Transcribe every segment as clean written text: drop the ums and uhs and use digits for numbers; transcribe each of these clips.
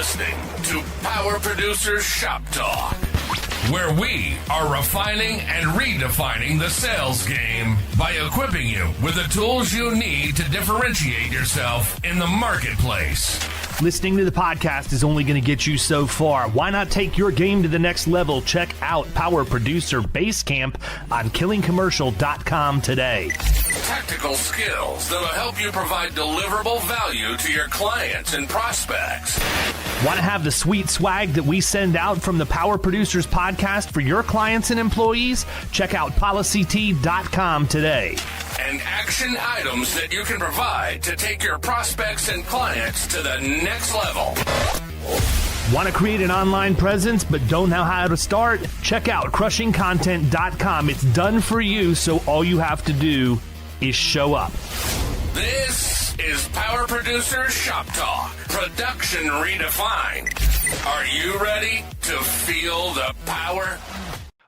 listening to Power Producers Shop Talk, where we are refining and redefining the sales game by equipping you with the tools you need to differentiate yourself in the marketplace. Listening to the podcast is only going to get you so far. Why not take your game to the next level? Check out Power Producer Basecamp on killingcommercial.com today. Tactical skills that'll help you provide deliverable value to your clients and prospects. Want to have the sweet swag that we send out from the Power Producers podcast for your clients and employees? Check out policyt.com today. And action items that you can provide to take your prospects and clients to the next level. Want to create an online presence but don't know how to start? Check out crushingcontent.com. It's done for you, so all you have to do is show up. This is Power Producer Shop Talk, production redefined. Are you ready to feel the power?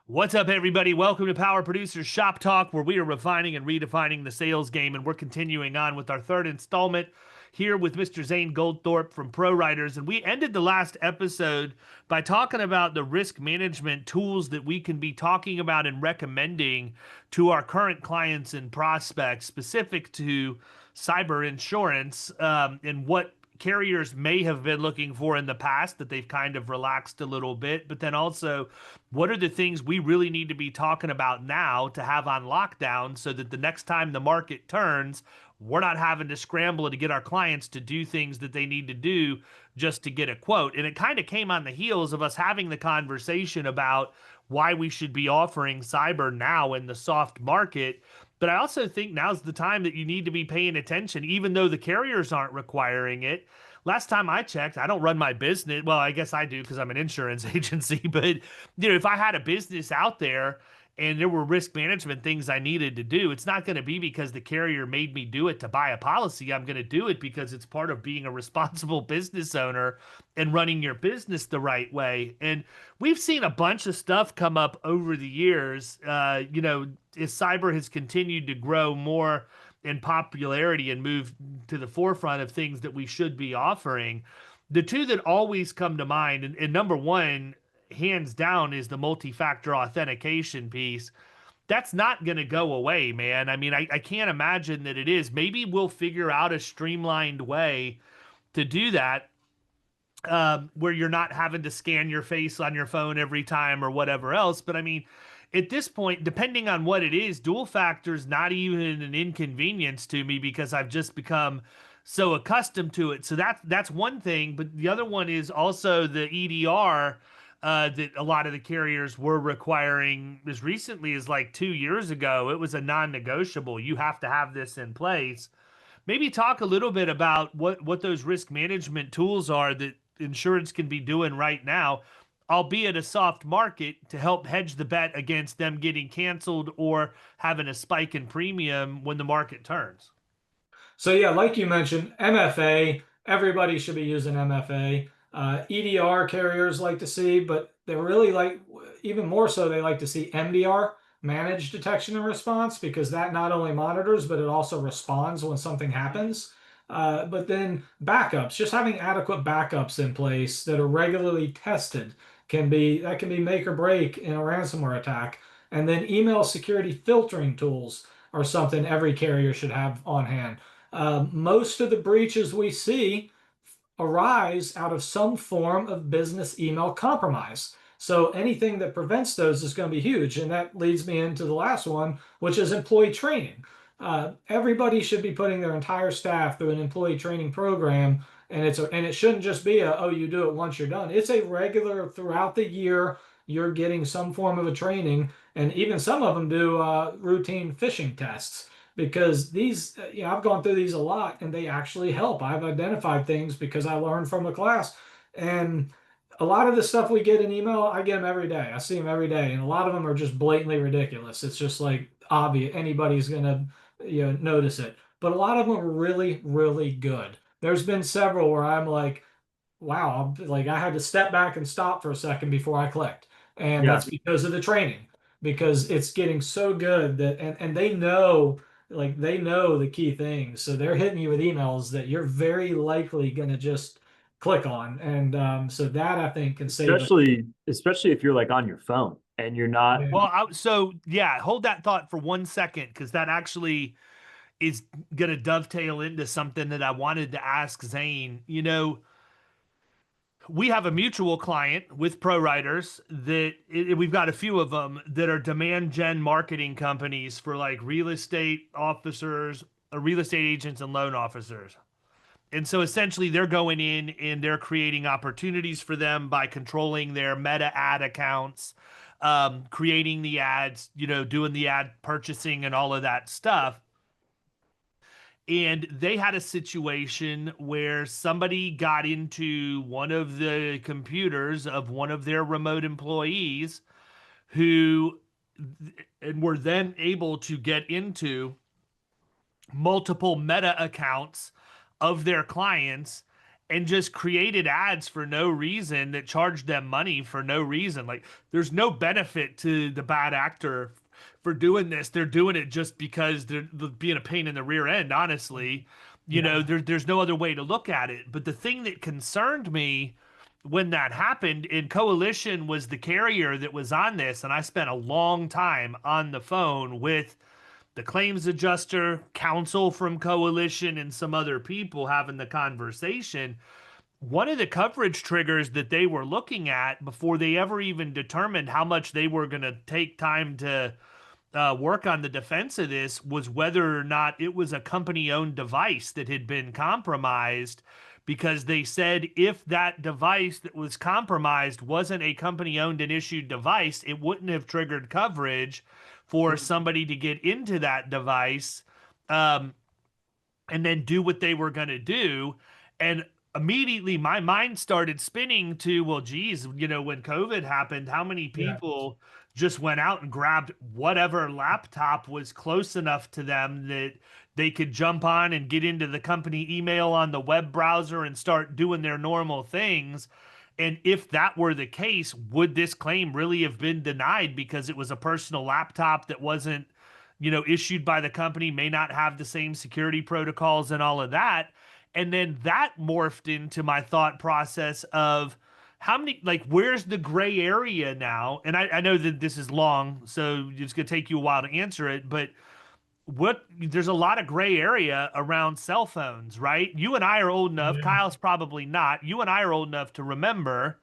What's up, everybody? Welcome to Power Producers Shop Talk, where we are refining and redefining the sales game, and we're continuing on with our third installment here with Mr. Zane Goldthorp from Pro Writers. And we ended the last episode by talking about the risk management tools that we can be talking about and recommending to our current clients and prospects specific to cyber insurance, and what carriers may have been looking for in the past that they've kind of relaxed a little bit, but then also what are the things we really need to be talking about now to have on lockdown so that the next time the market turns, we're not having to scramble to get our clients to do things that they need to do just to get a quote. And it kind of came on the heels of us having the conversation about why we should be offering cyber now in the soft market. But I also think now's the time that you need to be paying attention, even though the carriers aren't requiring it. Last time I checked, I don't run my business. Well, I guess I do because I'm an insurance agency. But if I had a business out there and there were risk management things I needed to do, it's not going to be because the carrier made me do it to buy a policy. I'm going to do it because it's part of being a responsible business owner and running your business the right way. And we've seen a bunch of stuff come up over the years, as cyber has continued to grow more in popularity and move to the forefront of things that we should be offering. The two that always come to mind, and number one, hands down, is the multi-factor authentication piece. That's not going to go away, man. I mean, I can't imagine that it is. Maybe we'll figure out a streamlined way to do that, where you're not having to scan your face on your phone every time or whatever else. But I mean, at this point, depending on what it is, dual factor is not even an inconvenience to me because I've just become so accustomed to it. So that's one thing. But the other one is also the EDR that a lot of the carriers were requiring as recently as like 2 years ago. It was a non-negotiable. You have to have this in place. Maybe talk a little bit about what those risk management tools are that insurance can be doing right now, albeit a soft market, to help hedge the bet against them getting canceled or having a spike in premium when the market turns. So yeah, like you mentioned, MFA, everybody should be using MFA. EDR carriers like to see, but they really like, even more so, they like to see MDR, managed detection and response, because that not only monitors, but it also responds when something happens. But then backups, just having adequate backups in place that are regularly tested can be make or break in a ransomware attack. And then email security filtering tools are something every carrier should have on hand. Most of the breaches we see arise out of some form of business email compromise. So anything that prevents those is going to be huge. And that leads me into the last one, which is employee training. Everybody should be putting their entire staff through an employee training program. And it shouldn't just be you do it once you're done. It's a regular throughout the year. You're getting some form of a training, and even some of them do routine phishing tests, because these, I've gone through these a lot and they actually help. I've identified things because I learned from a class, and a lot of the stuff we get in email, I get them every day. I see them every day, and a lot of them are just blatantly ridiculous. It's just like obvious. Anybody's going to notice it, but a lot of them are really, really good. There's been several where I'm like, wow, like I had to step back and stop for a second before I clicked. And that's because of the training, because it's getting so good that, and they know the key things. So they're hitting you with emails that you're very likely going to just click on. And so that I think can save us. Especially if you're like on your phone and you're not. Yeah. Well, so yeah, hold that thought for 1 second, because that actually is going to dovetail into something that I wanted to ask Zane. We have a mutual client with ProWriters that we've got a few of them that are demand gen marketing companies for like real estate officers, real estate agents, and loan officers. And so essentially they're going in and they're creating opportunities for them by controlling their meta ad accounts, creating the ads, doing the ad purchasing and all of that stuff. And they had a situation where somebody got into one of the computers of one of their remote employees who and were then able to get into multiple meta accounts of their clients and just created ads for no reason that charged them money for no reason. Like, there's no benefit to the bad actor for doing this. They're doing it just because they're being a pain in the rear end, honestly. There's no other way to look at it. But the thing that concerned me when that happened, and Coalition was the carrier that was on this, and I spent a long time on the phone with the claims adjuster, counsel from Coalition, and some other people having the conversation. One of the coverage triggers that they were looking at before they ever even determined how much they were going to take time to work on the defense of this was whether or not it was a company-owned device that had been compromised, because they said if that device that was compromised wasn't a company-owned and issued device, it wouldn't have triggered coverage for somebody to get into that device and then do what they were going to do. And immediately my mind started spinning to, well, geez, when COVID happened, how many people just went out and grabbed whatever laptop was close enough to them that they could jump on and get into the company email on the web browser and start doing their normal things. And if that were the case, would this claim really have been denied because it was a personal laptop that wasn't, issued by the company, may not have the same security protocols and all of that? And then that morphed into my thought process of how many, like, where's the gray area now? And I know that this is long, so it's going to take you a while to answer it, but there's a lot of gray area around cell phones, right? You and I are old enough, Kyle's probably not. You and I are old enough to remember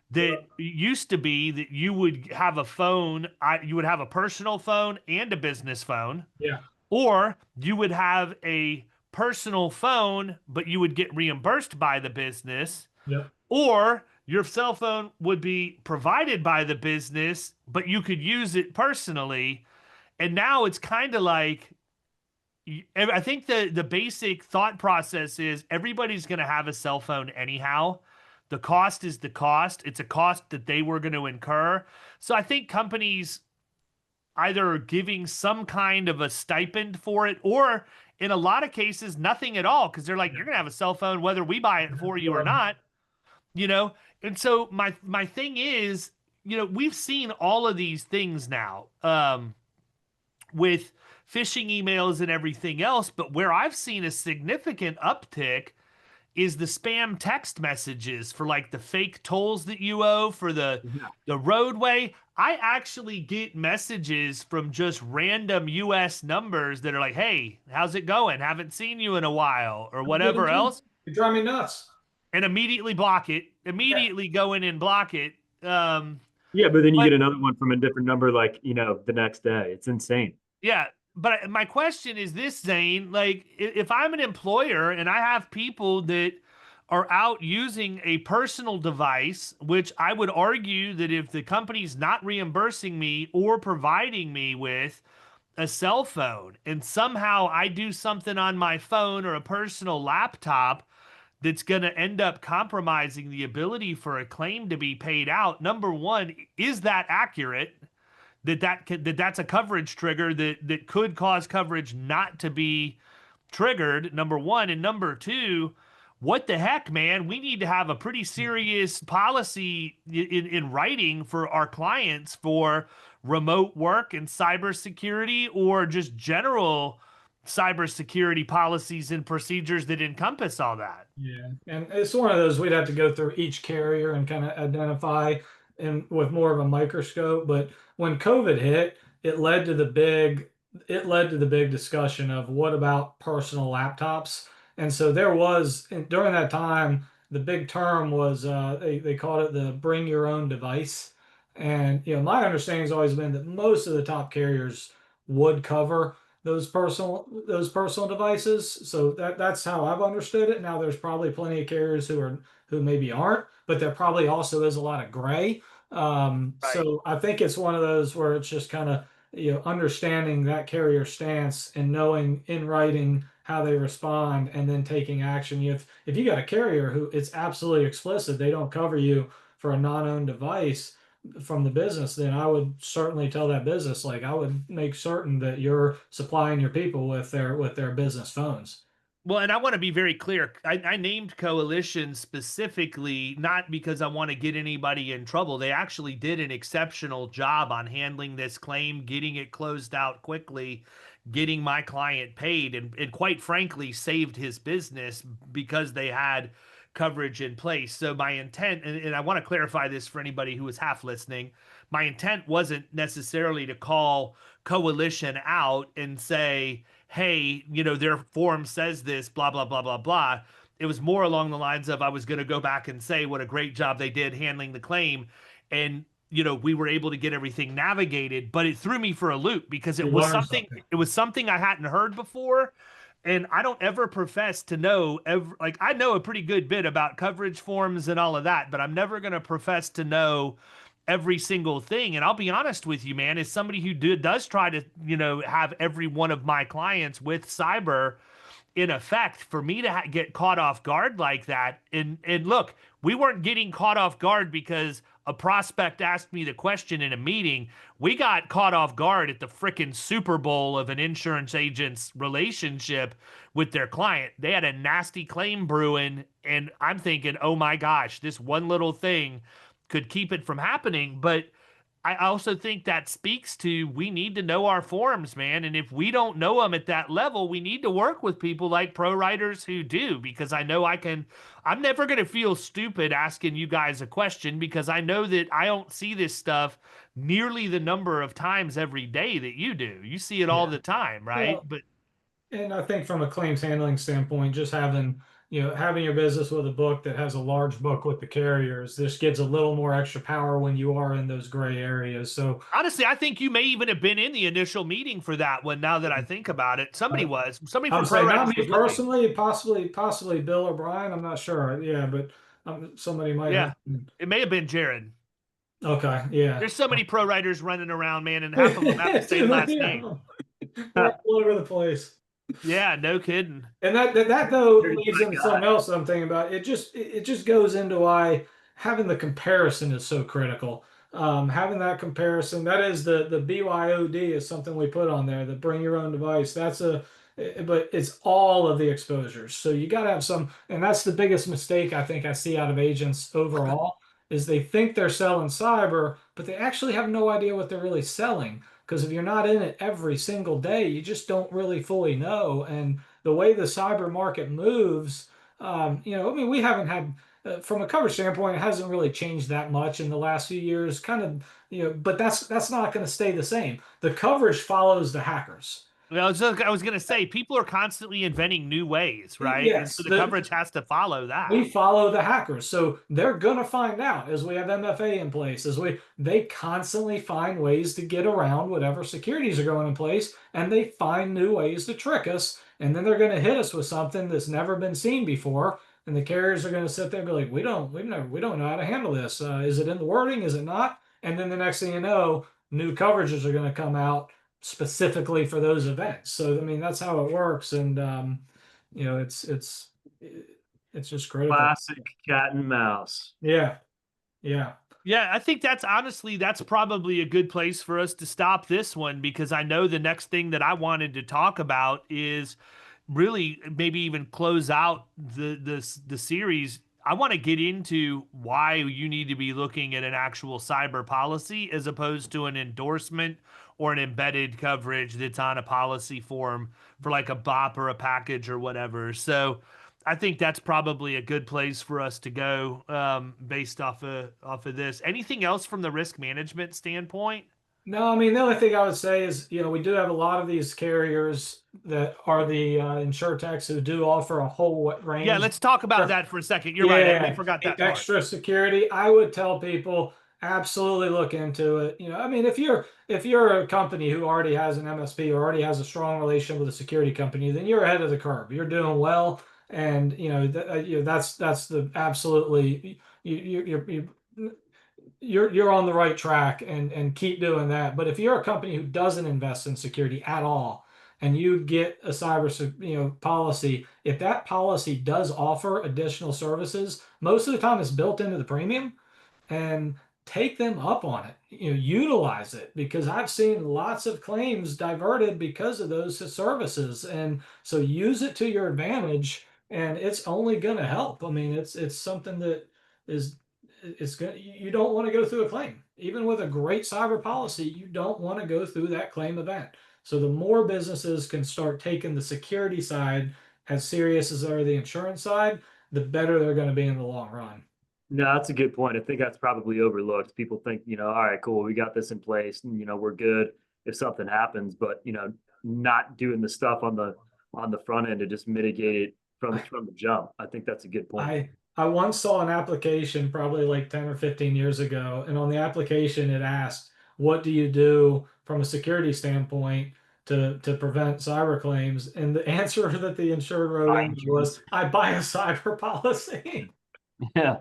that it used to be that you would have a phone, you would have a personal phone and a business phone. Yeah. Or you would have a personal phone, but you would get reimbursed by the business. Yeah. Or your cell phone would be provided by the business, but you could use it personally. And now it's kind of like, I think the basic thought process is everybody's going to have a cell phone anyhow. The cost is the cost. It's a cost that they were going to incur. So I think companies either are giving some kind of a stipend for it, or in a lot of cases, nothing at all, because they're like, you're going to have a cell phone whether we buy it for you or not. And so my thing is, we've seen all of these things now with phishing emails and everything else, but where I've seen a significant uptick is the spam text messages for like the fake tolls that you owe for the roadway. I actually get messages from just random US numbers that are like, hey, how's it going? Haven't seen you in a while, or whatever else. You drive me nuts. And immediately block it, go in and block it. But then you get another one from a different number, like, the next day. It's insane. Yeah. But my question is this, Zane, like, if I'm an employer and I have people that are out using a personal device, which I would argue that if the company's not reimbursing me or providing me with a cell phone, and somehow I do something on my phone or a personal laptop that's going to end up compromising the ability for a claim to be paid out, number one, is that accurate? That's a coverage trigger that could cause coverage not to be triggered, number one. And number two, what the heck, man? We need to have a pretty serious policy in writing for our clients for remote work and cybersecurity, or just general cybersecurity policies and procedures that encompass all that. Yeah, and it's one of those we'd have to go through each carrier and kind of identify and with more of a microscope. But when COVID hit, it led to the big discussion of what about personal laptops. And so there was during that time the big term was they called it the bring your own device. And my understanding has always been that most of the top carriers would cover those personal devices. So that's how I've understood it. Now there's probably plenty of carriers who maybe aren't, but there probably also is a lot of gray. Right. So I think it's one of those where it's just kind of understanding that carrier stance and knowing in writing how they respond and then taking action. If you got a carrier who it's absolutely explicit, they don't cover you for a non-owned device from the business, then I would certainly tell that business, like I would make certain that you're supplying your people with their business phones. Well, and I want to be very clear. I named Coalition specifically not because I want to get anybody in trouble. They actually did an exceptional job on handling this claim, getting it closed out quickly, getting my client paid, and quite frankly, saved his business because they had coverage in place. So my intent, and I want to clarify this for anybody who was half listening, my intent wasn't necessarily to call Coalition out and say, hey, their form says this, blah, blah, blah, blah, blah. It was more along the lines of I was going to go back and say what a great job they did handling the claim. And, we were able to get everything navigated, but it threw me for a loop because You it was learn something, something. it was something I hadn't heard before. And I don't ever profess to know, like, I know a pretty good bit about coverage forms and all of that, but I'm never going to profess to know every single thing. And I'll be honest with you, man, as somebody who does try to, have every one of my clients with cyber in effect, for me to get caught off guard like that. And look, we weren't getting caught off guard because a prospect asked me the question in a meeting. We got caught off guard at the frickin' Super Bowl of an insurance agent's relationship with their client. They had a nasty claim brewing, and I'm thinking, oh my gosh, this one little thing could keep it from happening. But I also think that speaks to we need to know our forms, man. And if we don't know them at that level, we need to work with people like pro writers who do, because I know I'm never going to feel stupid asking you guys a question because I know that I don't see this stuff nearly the number of times every day that you do. You see it all Yeah. the time, right? Well, But and I think from a claims handling standpoint, just having your business with a book that has a large book with the carriers, this gives a little more extra power when you are in those gray areas. So honestly, I think you may even have been in the initial meeting for that one. Now that I think about it, I, somebody I from would Pro say not Writers me was with me. personally, possibly Bill or Brian. I'm not sure. Yeah, but somebody might have. Yeah, it may have been Jared. Okay, yeah. There's so many pro writers running around, man, and half of them have the same Too last many of name. them. They're all over the place. Yeah, no kidding. And that though There's leads my into guy. something else I'm thinking about. It just goes into why having the comparison is so critical. Having that comparison, that is the BYOD is something we put on there, the bring your own device. But it's all of the exposures. So you got to have some, and that's the biggest mistake I think I see out of agents overall is they think they're selling cyber, but they actually have no idea what they're really selling. Because if you're not in it every single day, you just don't really fully know. And the way the cyber market moves, I mean, we haven't had, from a coverage standpoint, it hasn't really changed that much in the last few years. Kind of, but that's not going to stay the same. The coverage follows the hackers. Well, I was gonna say people are constantly inventing new ways, right? And so Yes, the coverage has to follow we that. follow the hackers, so they're gonna find out as we have MFA in place, they constantly find ways to get around whatever securities are going in place, and they find new ways to trick us, and then they're gonna hit us with something that's never been seen before, and the carriers are gonna sit there and be like, we don't know how to handle this. Is it in the wording? Is it not? And then the next thing you know, new coverages are gonna come out specifically for those events. So I mean, that's how it works, and you know, it's just critical. Classic cat and mouse. Yeah, yeah, Yeah, I think that's probably a good place for us to stop this one because I know the next thing that I wanted to talk about is really maybe even close out the series. I want to get into why you need to be looking at an actual cyber policy as opposed to an endorsement or an embedded coverage that's on a policy form for like a BOP or a package or whatever. So I think that's probably a good place for us to go based off of this. Anything else from the risk management standpoint? No, I mean, the only thing I would say is, we do have a lot of these carriers that are the insurtechs who do offer a whole range. Yeah, let's talk about that for a second. You're right. We forgot that part. Extra security. I would tell people absolutely look into it. I mean, if you're a company who already has an MSP or already has a strong relation with a security company, then you're ahead of the curve. You're doing well, and that's the absolutely you're on the right track, and keep doing that. But if you're a company who doesn't invest in security at all, and you get a cyber policy, if that policy does offer additional services, most of the time it's built into the premium, and take them up on it. Utilize it, because I've seen lots of claims diverted because of those services, and so use it to your advantage, and it's only going to help. I mean, it's something that is it's good. You don't want to go through a claim. Even with a great cyber policy, you don't want to go through that claim event. So the more businesses can start taking the security side as serious as are the insurance side, the better they're going to be in the long run. No, that's a good point. I think that's probably overlooked. People think, all right, cool, we got this in place, and we're good if something happens, but not doing the stuff on the front end to just mitigate it from the jump. I think that's a good point. I once saw an application probably like 10 or 15 years ago, and on the application it asked, what do you do from a security standpoint to prevent cyber claims? And the answer that the insured wrote in was, I buy a cyber policy. Yeah.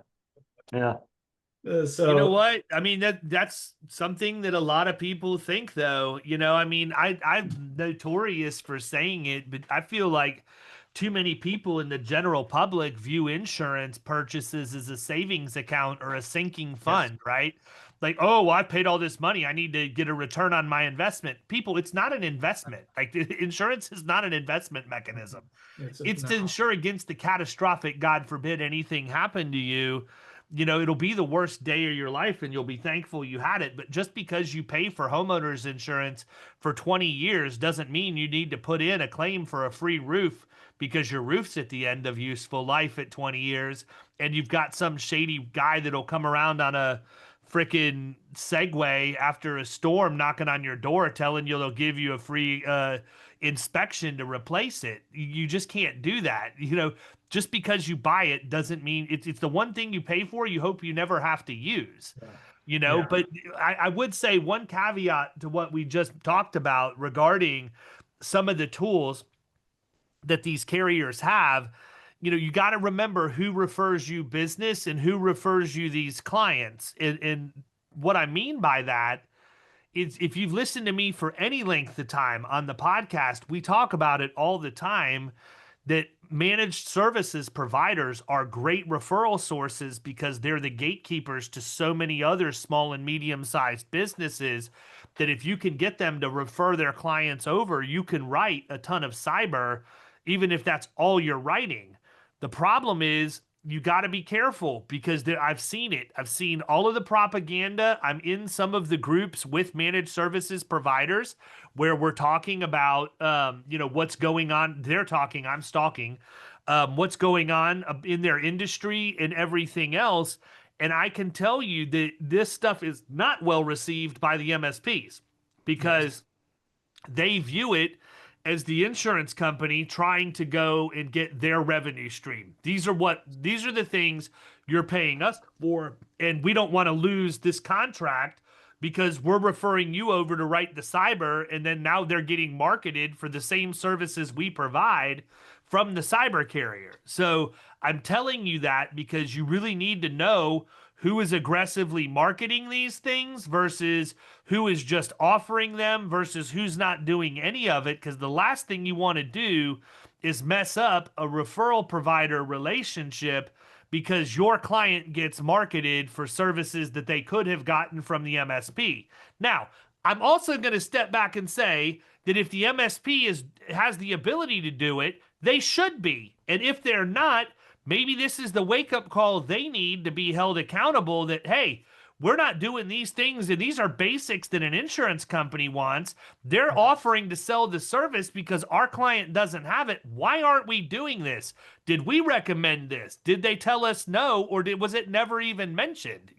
So you know what? I mean, that's something that a lot of people think, though. I mean, I'm notorious for saying it, but I feel like too many people in the general public view insurance purchases as a savings account or a sinking fund, yes. Right? Like, oh, well, I paid all this money, I need to get a return on my investment. People, it's not an investment. Like, insurance is not an investment mechanism. It's to insure against the catastrophic, God forbid, anything happen to you. It'll be the worst day of your life, and you'll be thankful you had it. But just because you pay for homeowners insurance for 20 years doesn't mean you need to put in a claim for a free roof, because your roof's at the end of useful life at 20 years, and you've got some shady guy that'll come around on a freaking Segway after a storm knocking on your door telling you they'll give you a free inspection to replace it. You just can't do that. Just because you buy it doesn't mean it's the one thing you pay for, you hope you never have to use. Yeah. But I would say one caveat to what we just talked about regarding some of the tools that these carriers have. You got to remember who refers you business and who refers you these clients. And what I mean by that is, if you've listened to me for any length of time on the podcast, we talk about it all the time, that managed services providers are great referral sources because they're the gatekeepers to so many other small and medium-sized businesses, that if you can get them to refer their clients over, you can write a ton of cyber, even if that's all you're writing. The problem is, you got to be careful, because I've seen it. I've seen all of the propaganda. I'm in some of the groups with managed services providers where we're talking about, what's going on. They're talking, I'm stalking, what's going on in their industry and everything else. And I can tell you that this stuff is not well received by the MSPs, because they view it as the insurance company trying to go and get their revenue stream. These are the things you're paying us for, and we don't want to lose this contract because we're referring you over to write the cyber, and then now they're getting marketed for the same services we provide from the cyber carrier. So I'm telling you that because you really need to know who is aggressively marketing these things versus who is just offering them versus who's not doing any of it. Because the last thing you want to do is mess up a referral provider relationship because your client gets marketed for services that they could have gotten from the MSP. Now, I'm also going to step back and say that if the MSP has the ability to do it, they should be. And if they're not, maybe this is the wake-up call they need to be held accountable that, hey, we're not doing these things, and these are basics that an insurance company wants. They're offering to sell the service because our client doesn't have it. Why aren't we doing this? Did we recommend this? Did they tell us no, or was it never even mentioned?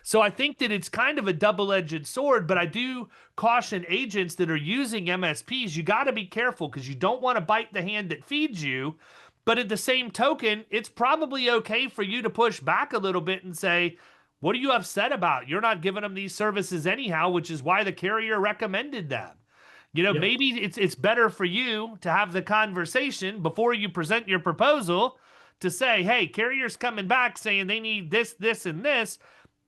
So I think that it's kind of a double-edged sword, but I do caution agents that are using MSPs, you got to be careful because you don't want to bite the hand that feeds you. But at the same token, it's probably okay for you to push back a little bit and say, what are you upset about? You're not giving them these services anyhow, which is why the carrier recommended them. Yep. Maybe it's better for you to have the conversation before you present your proposal to say, hey, carrier's coming back saying they need this, this, and this.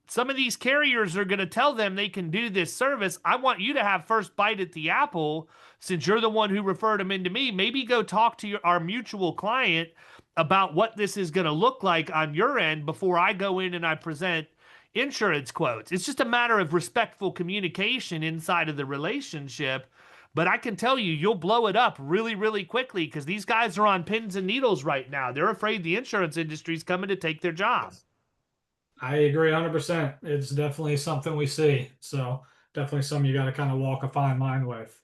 Some of these carriers are going to tell them they can do this service. I want you to have first bite at the apple since you're the one who referred them into me. Maybe go talk to our mutual client about what this is going to look like on your end before I go in and I present insurance quotes. It's just a matter of respectful communication inside of the relationship. But I can tell you, you'll blow it up really, really quickly because these guys are on pins and needles right now. They're afraid the insurance industry is coming to take their job. I agree 100%. It's definitely something we see. So definitely something you got to kind of walk a fine line with.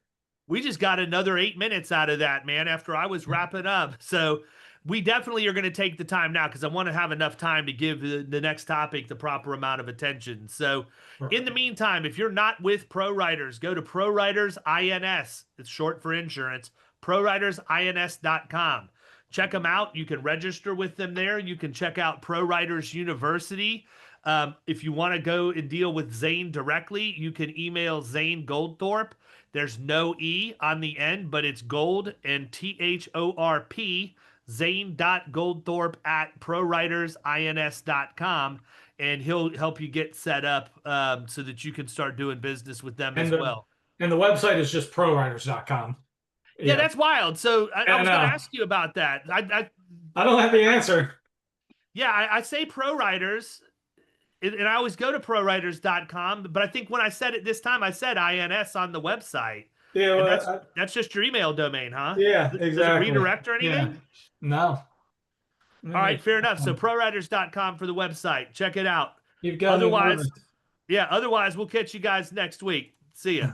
We just got another 8 minutes out of that, man, after I was wrapping up. So we definitely are going to take the time now because I want to have enough time to give the next topic the proper amount of attention. So in the meantime, if you're not with ProWriters, go to ProWriters INS. It's short for insurance, ProWritersINS.com. Check them out. You can register with them there. You can check out ProWriters University. If you want to go and deal with Zane directly, you can email Zane Goldthorp. There's no E on the end, but it's Gold and THORP, Zane.Goldthorp at ProWritersINS.com. And he'll help you get set up so that you can start doing business with them as well. And the website is just ProWriters.com. Yeah, that's wild. So I was going to ask you about that. I don't have the answer. Yeah, I say ProWriters, and I always go to ProWriters.com, but I think when I said it this time, I said INS on the website. Yeah, well, that's just your email domain, huh? Yeah, Does exactly. it redirect or anything? Yeah. No. All right, fair enough. So ProWriters.com for the website. Check it out. You've got otherwise, we'll catch you guys next week. See ya.